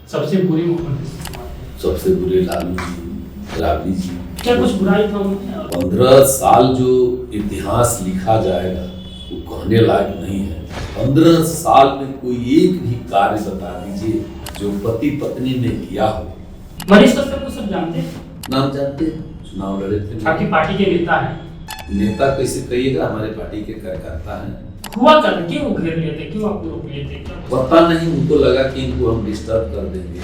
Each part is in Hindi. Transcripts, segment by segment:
सबसे बुरे मुख्यमंत्री? सबसे बुरे लालू जी, राबड़ी जी। क्या कुछ बुराई था उनमें? 15 साल जो इतिहास लिखा जाएगा वो कहने लायक नहीं है। 15 साल में कोई एक भी कार्य बता दीजिए जो पति पत्नी ने किया हो। मनीष कश्यप को सब जानते हैं? नाम जानते हैं, चुनाव लड़े थे। आपकी पार्टी के नेता हैं? नेता कैसे कहिएगा, हमारे पार्टी के कार्यकर्ता हैं। हुआ कर क्यों घेर लिए थे, क्यों आपको रोक लिए थे? क्या पता नहीं, उनको लगा कि इनको हम डिस्टर्ब कर देंगे।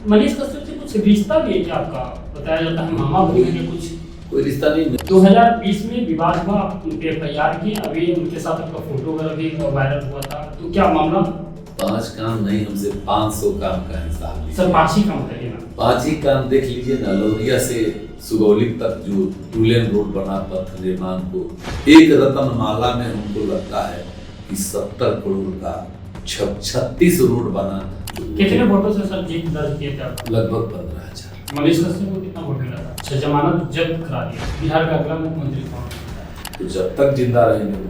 मनीष कश्यप से कुछ रिश्ता भी है क्या आपका? बताया जाता है मामा भाई के कुछ। कोई रिश्ता नहीं। 2020 में विवाद हुआ, आप उनके FIR की, अभी उनके साथ आपका फोटो वगैरह भी वायरल हुआ था, तो क्या मामला? 5 काम नहीं, हमसे 500 काम का हिसाब सर 5 ही काम करिए ना। 5 ही काम देख लीजिए ना। लौरिया से सुगौली तक जो 2 लेन रोड बना, पथ निर्माण को एक रतनमाला में हमको लगता है कि 70 करोड़ का 36 रोड बना। कितने वोटों से सर जीत दर्ज किए थे आप? लगभग 15,000। मनीष कश्यप को कितना वोट मिला था? अच्छा, जमानत जब्त करा दिया। बिहार का अगला मुख्यमंत्री कौन? तो जब तक जिंदा रहेंगे।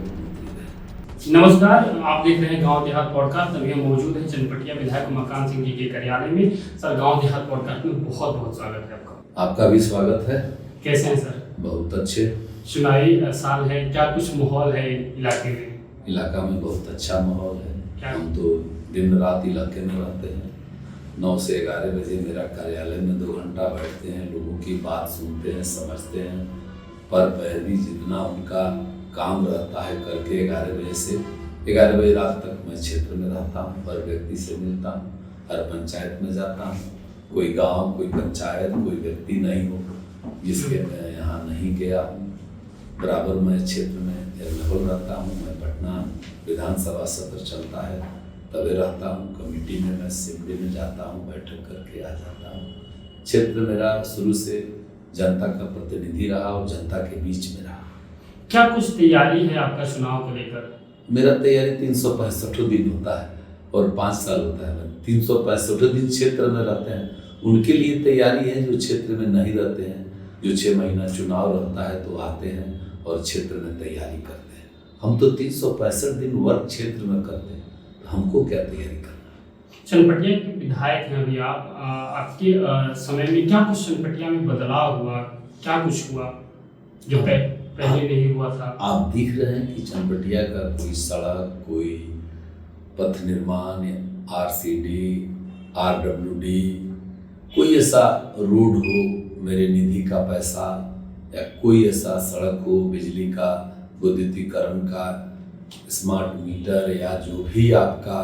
नमस्कार, आप देख रहे हैं गांव देहात पॉडकास्ट। अभी हम मौजूद हैं चनपटिया विधायक उमाकांत सिंह जी के कार्यालय में। सर, गांव देहात पॉडकास्ट में बहुत बहुत स्वागत है आपका। आपका भी स्वागत है। कैसे हैं सर? बहुत अच्छे। चुनावी साल है, क्या कुछ माहौल है इलाके में? इलाका में बहुत अच्छा माहौल है। क्या? हम तो दिन रात इलाके में रहते हैं। 9 से 11 बजे मेरा कार्यालय में 2 घंटा बैठते हैं, लोगों की बात सुनते हैं, समझते हैं। पर पैरवी जितना उनका काम रहता है करके 11 बजे से 11 बजे रात तक मैं क्षेत्र में रहता हूँ। हर व्यक्ति से मिलता हूँ, हर पंचायत में जाता हूँ। कोई गांव, कोई पंचायत, कोई व्यक्ति नहीं हो जिसके मैं यहाँ नहीं गया हूँ। बराबर मैं क्षेत्र में अवेलेबल रहता हूँ। मैं पटना विधानसभा सत्र चलता है तभी रहता हूँ। कमेटी में मैं असेंबली में जाता हूँ, बैठक करके आ जाता हूँ। क्षेत्र मेरा शुरू से जनता का प्रतिनिधि रहा और जनता के बीच में रहा। क्या कुछ तैयारी है आपका चुनाव को लेकर? मेरा तैयारी 365 दिन होता है और 5 साल होता है। 365 दिन क्षेत्र में रहते हैं। उनके लिए तैयारी है जो क्षेत्र में नहीं रहते हैं, जो 6 महीना चुनाव रहता है तो आते हैं और क्षेत्र में तैयारी करते हैं। हम तो 365 दिन वर्क क्षेत्र में करते हैं, तो हमको क्या तैयारी करना? चनपटिया के विधायक हैं अभी आप। आपके समय में क्या कुछ चनपटिया में बदलाव हुआ? क्या कुछ हुआ जो पहले नहीं हुआ था? आप दिख रहे हैं कि चनपटिया का कोई सड़क, कोई पथ निर्माण, RCD, RWD, कोई ऐसा रोड हो मेरे निधि का पैसा, या कोई ऐसा सड़क हो, बिजली का, विद्युतीकरण का, स्मार्ट मीटर, या जो भी आपका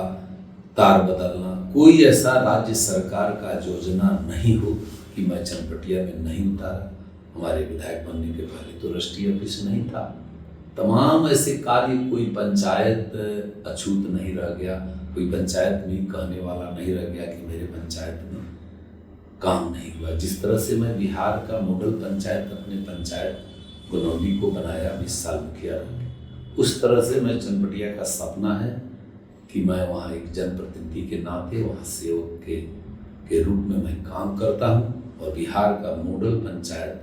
तार बदलना, कोई ऐसा राज्य सरकार का योजना नहीं हो कि मैं चनपटिया में नहीं उतारा। हमारे विधायक बनने के पहले तो राष्ट्रीय ऑफिस नहीं था। तमाम ऐसे कार्य, कोई पंचायत अछूत नहीं रह गया, कोई पंचायत में कहने वाला नहीं रह गया कि मेरे पंचायत में काम नहीं हुआ। जिस तरह से मैं बिहार का मॉडल पंचायत अपने पंचायत गुनौली को बनाया, 20 साल मुखिया रहा, उस तरह से मैं चनपटिया का सपना है कि मैं वहाँ एक जनप्रतिनिधि के नाते वहाँ सेवक के रूप में मैं काम करता हूँ। और बिहार का मॉडल पंचायत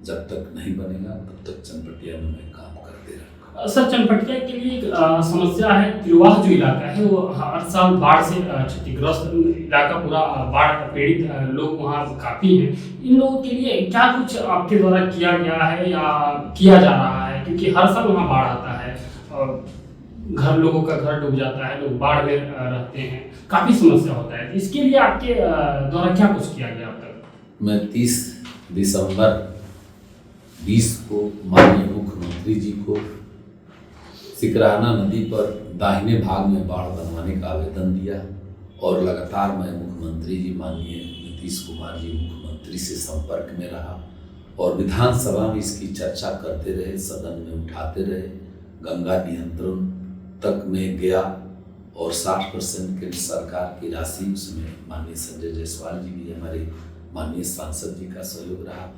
जब तक नहीं बनेगा तब तक चनपटिया में मैं काम करते रहूँगा। सर, चनपटिया के लिए एक समस्या है। तिलवाह जो इलाका है वो हर साल बाढ़ से क्षतिग्रस्त इलाका, पूरा बाढ़ पीड़ित लोग वहाँ काफ़ी हैं। इन लोगों के लिए क्या कुछ आपके द्वारा किया गया है या किया जा रहा है? क्योंकि हर साल वहाँ बाढ़ आता है और लोगों का घर डूब जाता है, लोग बाढ़ में रहते हैं, काफ़ी समस्या होता है। इसके लिए आपके द्वारा क्या कुछ किया गया अब तक? मैं 30 दिसंबर 20 को माननीय मुख्यमंत्री जी को सिकराना नदी पर दाहिने भाग में बाढ़ बनवाने का आवेदन दिया और लगातार मैं मुख्यमंत्री जी माननीय नीतीश कुमार जी मुख्यमंत्री से संपर्क में रहा और विधानसभा में इसकी चर्चा करते रहे, सदन में उठाते रहे। गंगा नियंत्रण तक में गया और 60% के सरकार की राशि, उसमें माननीय संजय जायसवाल जी भी हमारे माननीय सांसद जी का सहयोग रहा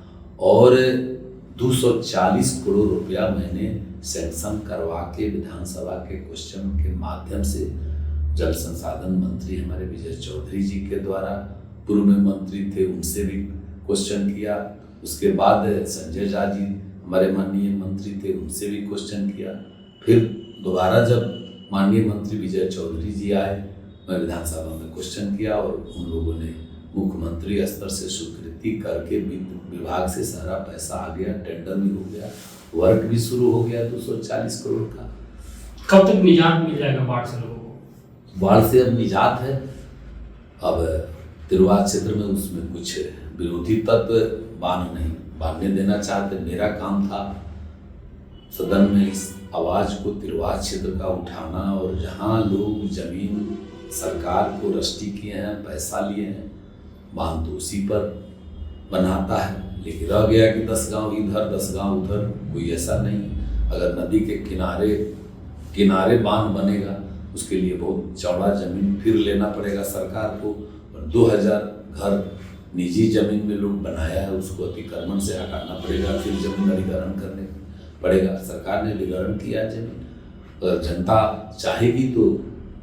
और 240 करोड़ रुपया मैंने सैंक्शन करवा के विधानसभा के क्वेश्चन के माध्यम से जल संसाधन मंत्री हमारे विजय चौधरी जी के द्वारा, पूर्व में मंत्री थे उनसे भी क्वेश्चन किया। उसके बाद संजय झा जी हमारे माननीय मंत्री थे, उनसे भी क्वेश्चन किया। फिर दोबारा जब माननीय मंत्री विजय चौधरी जी आए, मैं विधानसभा में क्वेश्चन किया और उन लोगों ने मुख्यमंत्री स्तर से स्वीकृति करके वित्त विभाग से सारा पैसा आ गया, टेंडर भी हो गया, वर्क भी शुरू हो गया 240 करोड़ का। कब तक निजात मिल जाएगा बाढ़ से लोगों को? बाढ़ से अब निजात है। अब तिरवा क्षेत्र में उसमें कुछ विरोधी तत्व बांध नहीं बांधने देना चाहते। मेरा काम था सदन में इस आवाज को तिरवा क्षेत्र का उठाना, और जहां लोग जमीन सरकार को रस्टी किए हैं, पैसा लिए हैं, बांध तो उसी पर बनाता है। लेकिन रह गया कि 10 गांव इधर 10 गांव उधर, कोई ऐसा नहीं। अगर नदी के किनारे बांध बनेगा उसके लिए बहुत चौड़ा जमीन फिर लेना पड़ेगा सरकार को, और 2000 घर निजी जमीन में लोग बनाया है उसको अतिक्रमण से हटाना पड़ेगा, फिर जमीन अधिग्रहण करने पड़ेगा। सरकार ने अधिग्रहण किया जमीन, अगर जनता चाहेगी तो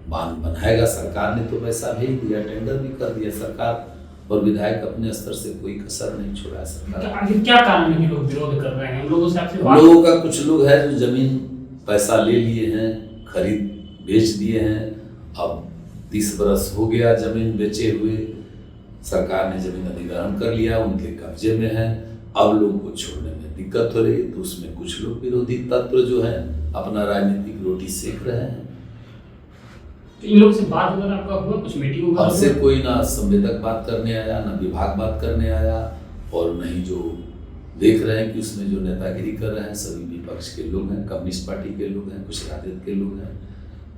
बांध बनाएगा। सरकार ने तो पैसा भेज दिया, टेंडर भी कर दिया सरकार, और विधायक अपने स्तर से कोई कसर नहीं छोड़ा है सरकार। आखिर क्या कारण है कि लोग विरोध कर रहे हैं? हम लोगों से आपसे हम लोगों का कुछ लोग हैं जो जमीन पैसा ले लिए हैं, खरीद बेच दिए हैं। अब 30 बरस हो गया जमीन बेचे हुए, सरकार ने जमीन अधिग्रहण कर लिया, उनके कब्जे में है। अब लोग को छोड़ने में दिक्कत हो रही है, तो उसमें कुछ लोग विरोधी तत्व जो है अपना राजनीतिक रोटी सेक रहे हैं। तो इन लोगों से बात वगैरह आपका हुआ, कुछ मीटिंग हुआ? हमसे कोई ना संवेदक बात करने आया, ना विभाग बात करने आया, और नहीं जो देख रहे हैं कि उसमें जो नेतागिरी कर रहे हैं सभी विपक्ष के लोग हैं, कम्युनिस्ट पार्टी के लोग हैं, कुछ राजद के लोग हैं।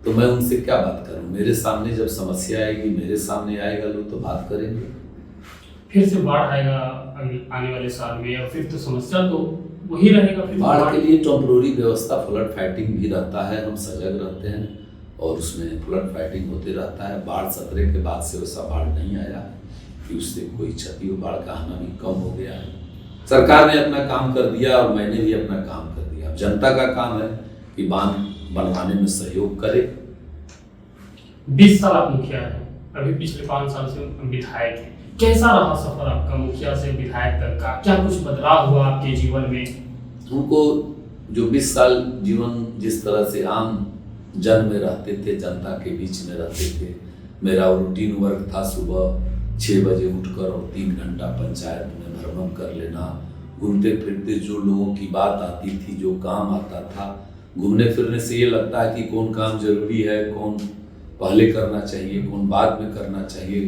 तो मैं उनसे क्या बात करूं? मेरे सामने जब समस्या आएगी, मेरे सामने आएगा लोग तो बात करेंगे। फिर से बाढ़ आएगा आने वाले साल में, या फिर तो समस्या तो वही रहेगा? फिर बाढ़ के लिए टेम्पोररी व्यवस्था फ्लड फाइटिंग भी रहता है, हम सजग रहते हैं और उसमें फ्लड फाइटिंग होते रहता है। बाढ़ 17 के बाद से वैसा बाढ़ नहीं आया कि उससे कोई क्षति हो, बाढ़ का आना भी कम हो गया है। सरकार ने अपना काम कर दिया और मैंने भी अपना काम कर दिया। अब जनता का काम है कि बांध बनवाने में सहयोग करे। 20 साल आप मुखिया हैं, अभी पिछले 5 साल से विधायक हैं। कैसा रहा सफर आपका मुखिया से विधायक तक का? क्या कुछ बदलाव हुआ आपके जीवन में? हमको जो 20 साल जीवन जिस तरह से आम जन में रहते थे, जनता के बीच में रहते थे, मेरा रूटीन वर्क था सुबह 6 बजे उठकर और 3 घंटा पंचायत में भ्रमण कर लेना, घूमते फिरते जो लोगों की बात आती थी, जो काम आता था, घूमने फिरने से ये लगता है कि कौन काम जरूरी है, कौन पहले करना चाहिए, कौन बाद में करना चाहिए,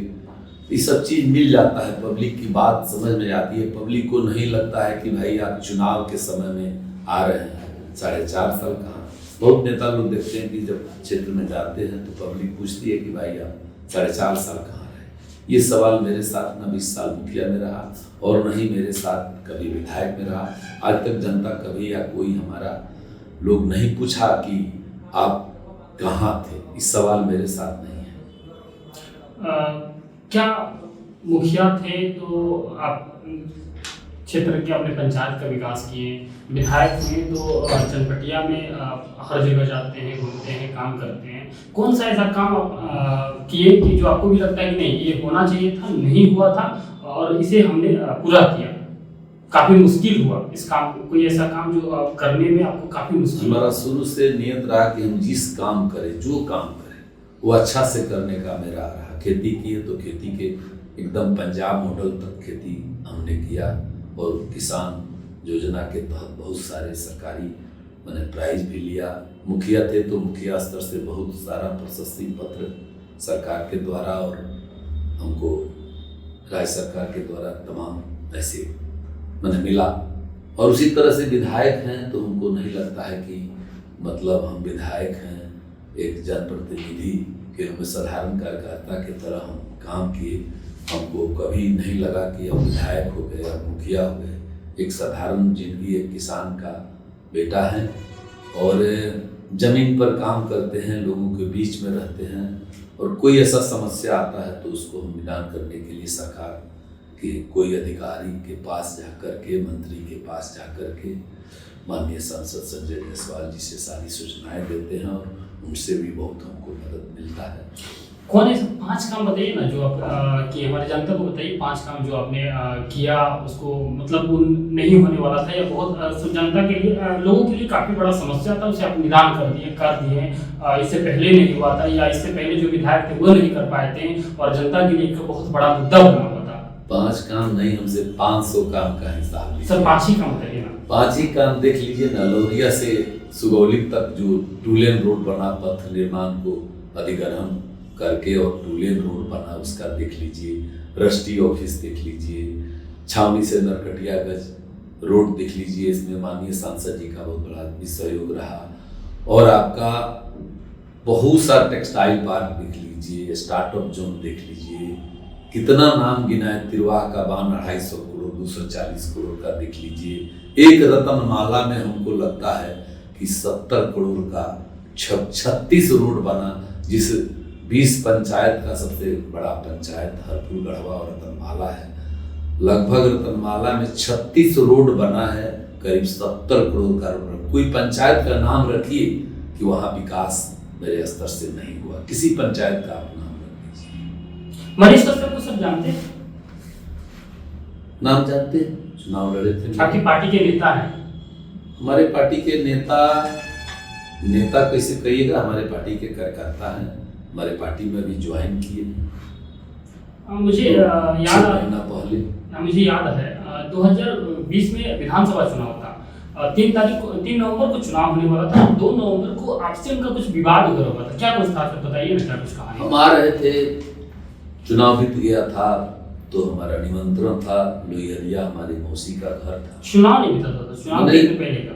ये सब चीज़ मिल जाता है। पब्लिक की बात समझ में आती है। पब्लिक को नहीं लगता है कि भाई आप चुनाव के समय में आ रहे हैं, 4.5 साल कहाँ। बहुत नेता लोग देखते हैं कि जब क्षेत्र में जाते हैं तो पब्लिक पूछती है कि भाई आप 4.5 साल कहाँ रहे। ये सवाल मेरे साथ न 20 साल मुखिया में रहा और न ही मेरे साथ कभी विधायक में रहा। आज तक जनता कभी या कोई हमारा लोग नहीं पूछा कि आप कहाँ थे। इस सवाल मेरे साथ नहीं है। क्या मुखिया थे तो आप क्षेत्र के अपने पंचायत का विकास किए, विधायक हुए तो चनपटिया में हर जगह जाते हैं, घूमते हैं, काम करते हैं। कौन सा ऐसा काम आप किए कि जो आपको भी लगता है कि नहीं ये होना चाहिए था, नहीं हुआ था और इसे हमने पूरा किया, काफ़ी मुश्किल हुआ इस काम को? कोई ऐसा काम जो आप करने में आपको काफ़ी मुश्किल? हमारा शुरू से नियत रहा कि हम जिस काम करें, जो काम करें वो अच्छा से करने का मेरा रहा। खेती की है तो खेती के एकदम पंजाब मॉडल तक खेती हमने किया और किसान योजना के तहत बहुत सारे सरकारी मैंने प्राइज भी लिया। मुखिया थे तो मुखिया स्तर से बहुत सारा प्रशस्ति पत्र सरकार के द्वारा और हमको राज्य सरकार के द्वारा तमाम ऐसे मैंने मिला। और उसी तरह से विधायक हैं तो हमको नहीं लगता है कि मतलब हम विधायक हैं, एक जनप्रतिनिधि के रूप में साधारण कार्यकर्ता की तरह हम काम किए। हमको कभी नहीं लगा कि हम विधायक हो गए, हम मुखिया हो गए। एक साधारण जिंदगी, एक किसान का बेटा है और जमीन पर काम करते हैं, लोगों के बीच में रहते हैं और कोई ऐसा समस्या आता है तो उसको हम निदान करने के लिए सरकार के कोई अधिकारी के पास जाकर के, मंत्री के पास जाकर के माननीय सांसद संजय जायसवाल जी से सारी सूचनाएं देते हैं और उनसे भी बहुत हमको मदद मिलता है। कौन ऐसे 5 काम बताइए ना जो आप कि हमारे जनता को बताइए 5 काम जो आपने किया उसको मतलब वो नहीं होने वाला था या बहुत जनता के लिए लोगों के लिए काफ़ी बड़ा समस्या था उसे आप निदान कर दिए इससे पहले नहीं हुआ था या इससे पहले जो विधायक थे वो नहीं कर पाए थे और जनता के लिए एक बहुत बड़ा मुद्दा बना हुआ था। 5 काम नहीं, हमसे 500 काम का हिसाब लीजिए। सर 5 ही काम बताइए ना। 5 ही काम देख लीजिए ना। लौरिया से सुगौली तक जो 2 लेन रोड बना, पथ निर्माण को अधिग्रहण करके और 2 लेन रोड बना उसका देख लीजिए। रस्टी ऑफिस देख लीजिए। छावनी से नरकटियागंज रोड देख लीजिए, इसमें माननीय सांसद जी का बहुत बड़ा भी सहयोग रहा। और आपका बहुत सा टेक्सटाइल पार्क देख लीजिए, स्टार्टअप जोन देख लीजिए, कितना नाम गिना है। तिरवाह का बांध 250 करोड़ 240 करोड़ का देख लीजिए। एक रतनमाला में हमको लगता है कि 70 करोड़ का 36 रोड बना, जिस 20 पंचायत का सबसे बड़ा पंचायत हरपुर गढ़वा और रतनमाला है। लगभग रतनमाला में 36 रोड बना है, करीब 70 करोड़ का रोड। कोई पंचायत का नाम रखिए कि वहाँ विकास मेरे स्तर से नहीं हुआ, किसी पंचायत का आप नाम रख दीजिए। मनीष कश्यप को सब जानते हैं? नाम जानते हैं, चुनाव लड़े थे। आपकी पार्टी के नेता हैं? हमारे पार्टी के नेता कैसे कहिएगा, हमारे पार्टी के कार्यकर्ता हैं। हमारे पार्टी में भी ज्वाइन किए मुझे पहले याद है 2020 में विधानसभा चुनाव था। 3 नवंबर को चुनाव होने वाला था। 2 नवंबर को आपसे उनका कुछ विवाद वगैरह हुआ था, क्या कुछ था सर बताइए ना, क्या कुछ कहानी? हम आ रहे थे, चुनाव बीत गया था तो हमारा निमंत्रण था लोहिया, हमारी मौसी का घर था। चुनाव नहीं बीता था, चुनाव नहीं पहले का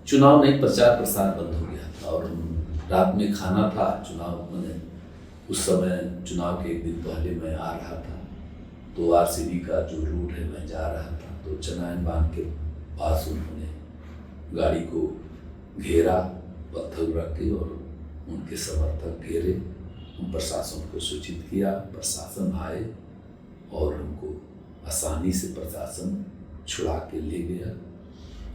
चुनाव नहीं, प्रचार प्रसार बंद हो गया था और रात में खाना था। चुनाव मैंने उस समय चुनाव के एक दिन पहले मैं आ रहा था तो आरसीडी का जो रूट है मैं जा रहा था तो चनायन बांध के पास उन्होंने गाड़ी को घेरा, पत्थर रख के और उनके समर्थक घेरे। हम प्रशासन को सूचित किया, प्रशासन आए और हमको आसानी से प्रशासन छुड़ा के ले गया।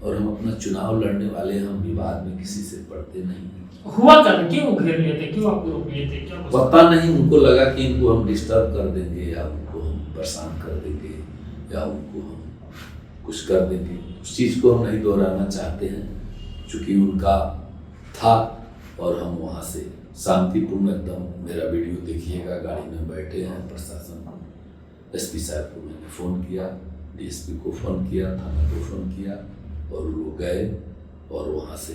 और हम अपना चुनाव लड़ने वाले, हम विवाद में किसी से पड़ते नहीं। हुआ क्या, क्यों वो घेर लिए थे, क्यों आपको रोक लिए थे, क्या पता नहीं। उनको लगा कि इनको हम डिस्टर्ब कर देंगे या उनको हम परेशान कर देंगे या उनको हम कुछ कर देंगे। उस चीज़ को हम नहीं दोहराना चाहते हैं क्योंकि उनका था और हम वहाँ से शांतिपूर्ण एकदम। मेरा वीडियो देखिएगा, गाड़ी में बैठे हैं। प्रशासन एसपी साहब को मैंने फ़ोन किया, डीएसपी को फ़ोन किया, थाना को फ़ोन किया और लोग गए और वहाँ से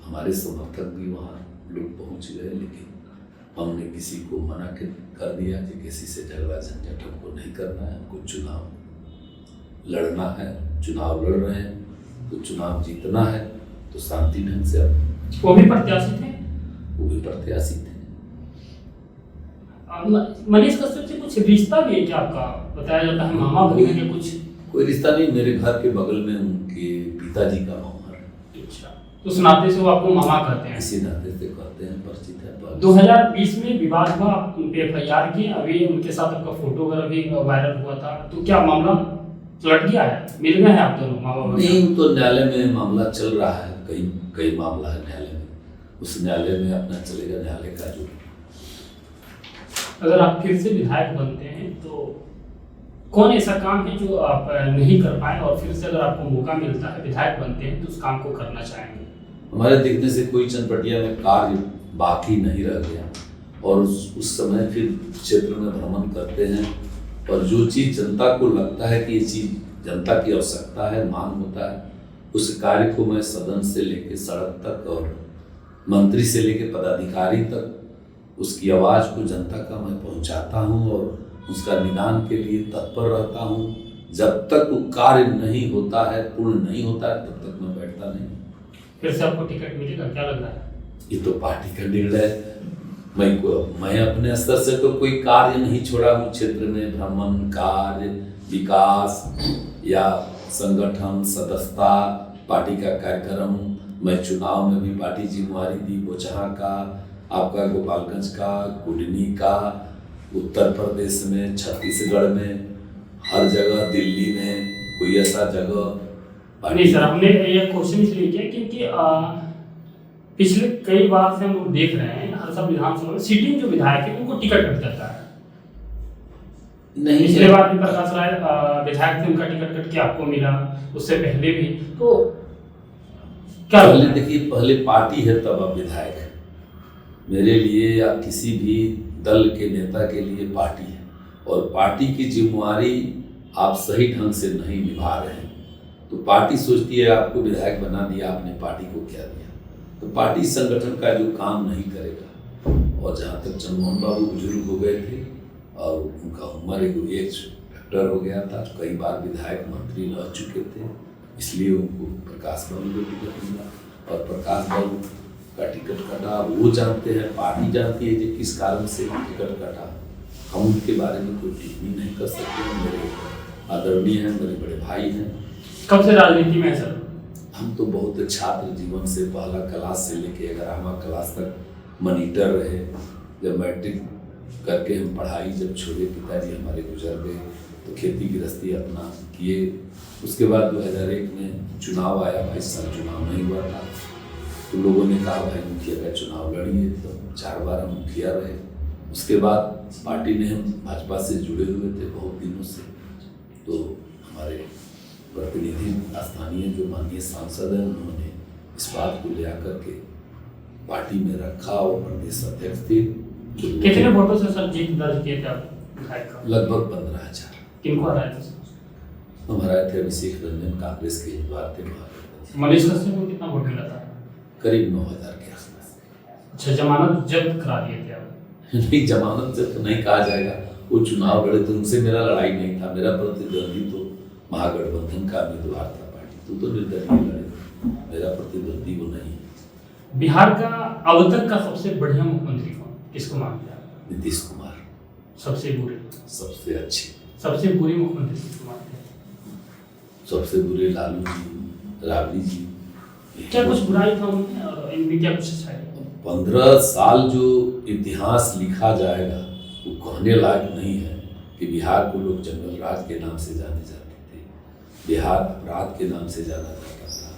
हमारे समर्थक भी वहाँ लोग पहुँच गए। लेकिन हमने किसी को मना कर दिया कि किसी से झगड़ा झंझट हमको नहीं करना है, हमको चुनाव लड़ना है। चुनाव लड़ रहे हैं तो चुनाव जीतना है तो शांति ढंग से। वो भी प्रत्याशी थे? वो भी प्रत्याशी थे। मनीष कश्यप से कुछ रिश्ता भी है क्या आपका? बताया जाता है मामा भाई के कुछ। कोई रिश्ता नहीं, मेरे घर के बगल में उनके पिताजी का मामा है। अच्छा, तो उस नाते से वो आपको मामा कहते हैं? इसी नाते से कहते हैं, परिचित है। 2020 में विवाद हुआ, उन पे FIR की, अभी उनके साथ आपका फोटो वगैरह भी वायरल हुआ था, तो क्या मामला लट गया है, मिल गए हैं आप दोनों मामा? नहीं, तो न्यायालय में मामला चल रहा है, कई मामला है न्यायालय में, उस न्यायालय में अपना चलेगा न्यायालय का जो। अगर आप फिर से विधायक बनते हैं तो कौन ऐसा काम है जो आप नहीं कर पाए और फिर से अगर आपको मौका मिलता है विधायक बनते हैं तो उस काम को करना चाहेंगे? हमारे देखने से कोई चनपटिया में कार्य बाकी नहीं रह गया और उस समय फिर क्षेत्र में भ्रमण करते हैं और जो चीज़ जनता को लगता है कि ये चीज़ जनता की आवश्यकता है, मांग होता है, उस कार्य को मैं सदन से लेकर सड़क तक और मंत्री से लेकर पदाधिकारी तक उसकी आवाज़ को जनता का मैं पहुंचाता हूं और उसका निदान के लिए तत्पर रहता हूं। जब तक वो कार्य नहीं होता है, पूर्ण नहीं होता है, तब तक मैं बैठता नहीं। फिर से आपको टिकट मिलेगा, क्या लग रहा है? ये तो पार्टी का निर्णय। मैं अपने स्तर से तो कोई कार्य नहीं छोड़ा हूँ। क्षेत्र में भ्रमण, कार्य, विकास या संगठन, सदस्यता, पार्टी का कार्यक्रम। मैं चुनाव में भी पार्टी जिम्मेवारी दी, बोचहा का, आपका गोपालगंज का, कुडनी का, उत्तर प्रदेश में, छत्तीसगढ़ में, हर जगह, दिल्ली में कोई ऐसा जगह नहीं सर, हमने ये क्वेश्चन इसलिए किया क्योंकि पिछले कई बार से हम लोग देख रहे हैं हर सब विधानसभा में सिटिंग जो विधायक है उनको टिकट कट जाता है। नहीं, पिछले बार भी प्रकाश राय विधायक थे, उनका टिकट कट के आपको मिला, उससे पहले भी। तो क्या पहले देखिए, पहले पार्टी है तब आप विधायक है। मेरे लिए या किसी भी दल के नेता के लिए पार्टी है, और पार्टी की जिम्मेवारी आप सही ढंग से नहीं निभा रहे हैं तो पार्टी सोचती है आपको विधायक बना दिया, आपने पार्टी को क्या दिया। तो पार्टी संगठन का जो काम नहीं करेगा। और जहाँ तक चंद्रमोहन बाबू बुजुर्ग हो गए थे और उनका उम्र एक एज फैक्टर हो गया था, कई बार विधायक मंत्री रह चुके थे, इसलिए उनको प्रकाश बाबू को टिकट मिला। और प्रकाश बाबू का टिकट कटा, वो जानते हैं, पार्टी जानती है कि किस कारण से टिकट कटा। हम उनके बारे में कोई टिप्पणी नहीं कर सकते। मेरे आदरणीय हैं, मेरे बड़े भाई हैं। कब से राजनीति में है सर? हम तो बहुत छात्र जीवन से, पहला क्लास से लेके 11वां क्लास तक मॉनिटर रहे। जब मैट्रिक करके हम पढ़ाई जब छोड़े, पिताजी हमारे गुजर गए, तो खेती गृहस्थी अपना किए। उसके बाद 2001 में चुनाव आया, 22 साल चुनाव नहीं हुआ था, तो लोगों ने कहा भाई मुखिया का चुनाव लड़िए, तो 4 बार हम मुखिया रहे। उसके बाद पार्टी ने, हम भाजपा से जुड़े हुए थे बहुत दिनों से, तो हमारे प्रतिनिधि स्थानीय जो माननीय सांसद हैं, उन्होंने इस बात को ले आकर के पार्टी में रखा और प्रदेश अध्यक्ष थे। कितने वोटों से सर जीत दर्ज किए थे आप विधायक का? लगभग 15,000। किनको हराए थे? हम हराए थे अभिषेक रंजन, कांग्रेस के उम्मीदवार थे। मनीष कश्यप को कितना वोट मिला था? करीब 9,000 के आसपास। अच्छा, जमानत जब्त करा दिए थे आप? नहीं, जमानत जब्त नहीं कहा जाएगा। वो चुनाव लड़े थे, उनसे मेरा लड़ाई नहीं था। मेरा प्रतिद्वंदी तो महागठबंधन का उम्मीदवार था, पार्टी तो निर्दलीय लड़े, मेरा प्रतिद्वंदी वो नहीं। बिहार का अब तक का सबसे बढ़िया मुख्यमंत्री कौन, किसको मानते हैं? नीतीश कुमार। सबसे बुरे? सबसे अच्छे। सबसे बुरे मुख्यमंत्री किसको मानते हैं? सबसे बुरे लालू जी, राबड़ी जी। क्या कुछ बुराई था उनमें और इनमें क्या कुछ अच्छाई? 15 साल जो इतिहास लिखा जाएगा वो कहने लायक नहीं है कि बिहार को लोग जंगल राज के नाम से जाने जाते थे, बिहार अपराध के नाम से जाना जाता था,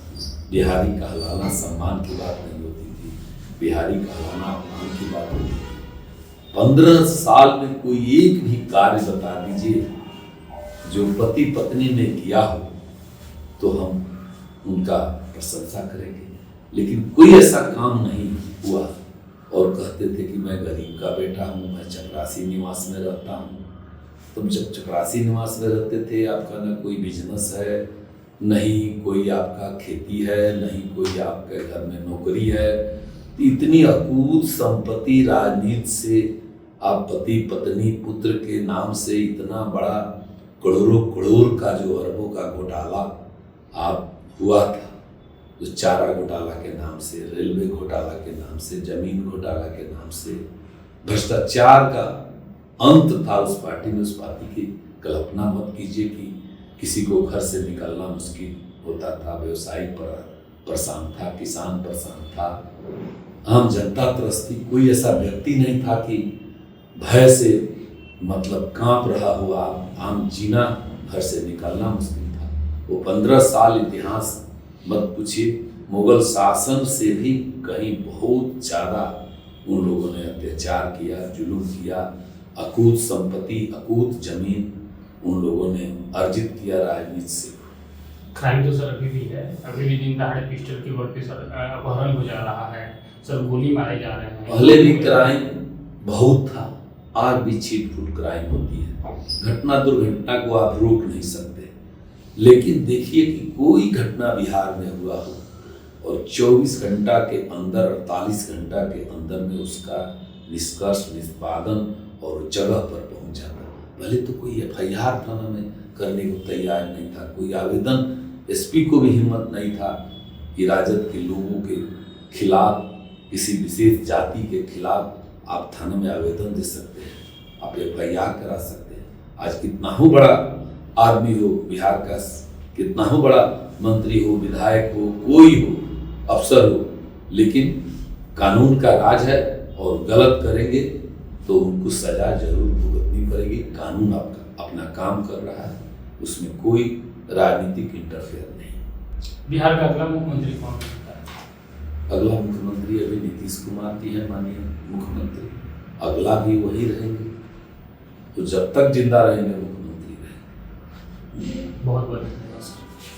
बिहारी कहलाना सम्मान की बात नहीं होती थी, बिहारी कहलाना अपमान की बात होती थी। 15 साल में कोई एक भी कार्य बता दीजिए जो पति पत्नी ने किया हो तो हम उनका प्रशंसा करेंगे, लेकिन कोई ऐसा काम नहीं हुआ। और कहते थे कि मैं गरीब का बेटा हूँ, मैं चपरासी निवास में रहता हूँ। तुम जब चपरासी निवास में रहते थे, आपका ना कोई बिजनेस है, नहीं कोई आपका खेती है, नहीं कोई आपके घर में नौकरी है, इतनी अकूत संपत्ति राजनीति से आप पति पत्नी पुत्र के नाम से इतना बड़ा करोड़ों करोड़ का जो अरबों का घोटाला आप हुआ था, जो चारा घोटाला के नाम से, रेलवे घोटाला के नाम से, जमीन घोटाला के नाम से, भ्रष्टाचार का अंत था उस पार्टी में। उस पार्टी की कल्पना मत कीजिए कि किसी को घर से निकलना मुश्किल होता था, व्यवसायी परेशान था, किसान परेशान था, आम जनता त्रस्ती, कोई ऐसा व्यक्ति नहीं था कि भय से मतलब कांप रहा हुआ, आम जीना, घर से निकलना मुश्किल था। वो 15 साल इतिहास मत पूछिए, मुगल शासन से भी कहीं बहुत ज़्यादा उन लोगों ने अत्याचार किया, जुल्म किया, अकूत संपत्ति, अकूत जमीन उन लोगों ने अर्जित किया राजनीति से। क्राइम तो सर अभी भी है, अभी भी दिन दहाड़े पिस्टल की बल पे सर अपहरण हो जा रहा है, सर गोली मारे जा रहे हैं। पहले भी क्राइम बहुत था, आज भी छिट फुट क्राइम होती है। घटना दुर्घटना को आप रोक नहीं सकते, लेकिन देखिए कि कोई घटना बिहार में हुआ हो और 24 घंटा के अंदर, 48 घंटा के अंदर में उसका निष्कर्ष, निष्पादन और जगह पर पहुंच जाता। पहले तो कोई FIR थाना में करने को तैयार नहीं था, कोई आवेदन SP को भी हिम्मत नहीं था कि राजद के लोगों के खिलाफ, किसी विशेष जाति के खिलाफ आप थाने में आवेदन दे सकते हैं, आप FIR करा सकते हैं। आज कितना हो बड़ा आदमी हो बिहार का, कितना हो बड़ा मंत्री हो, विधायक हो, कोई हो, अफसर हो, लेकिन कानून का राज है और गलत करेंगे तो उनको सजा जरूर भुगतनी पड़ेगी। कानून आपका अपना काम कर रहा है, उसमें कोई राजनीतिक इंटरफेयर नहीं। बिहार का अगला मुख्यमंत्री कौन होता है? अगला मुख्यमंत्री अभी नीतीश कुमार जी है माननीय मुख्यमंत्री, अगला भी वही रहेंगे, तो जब तक जिंदा रहेंगे मुख्यमंत्री रहेंगे। बहुत बहुत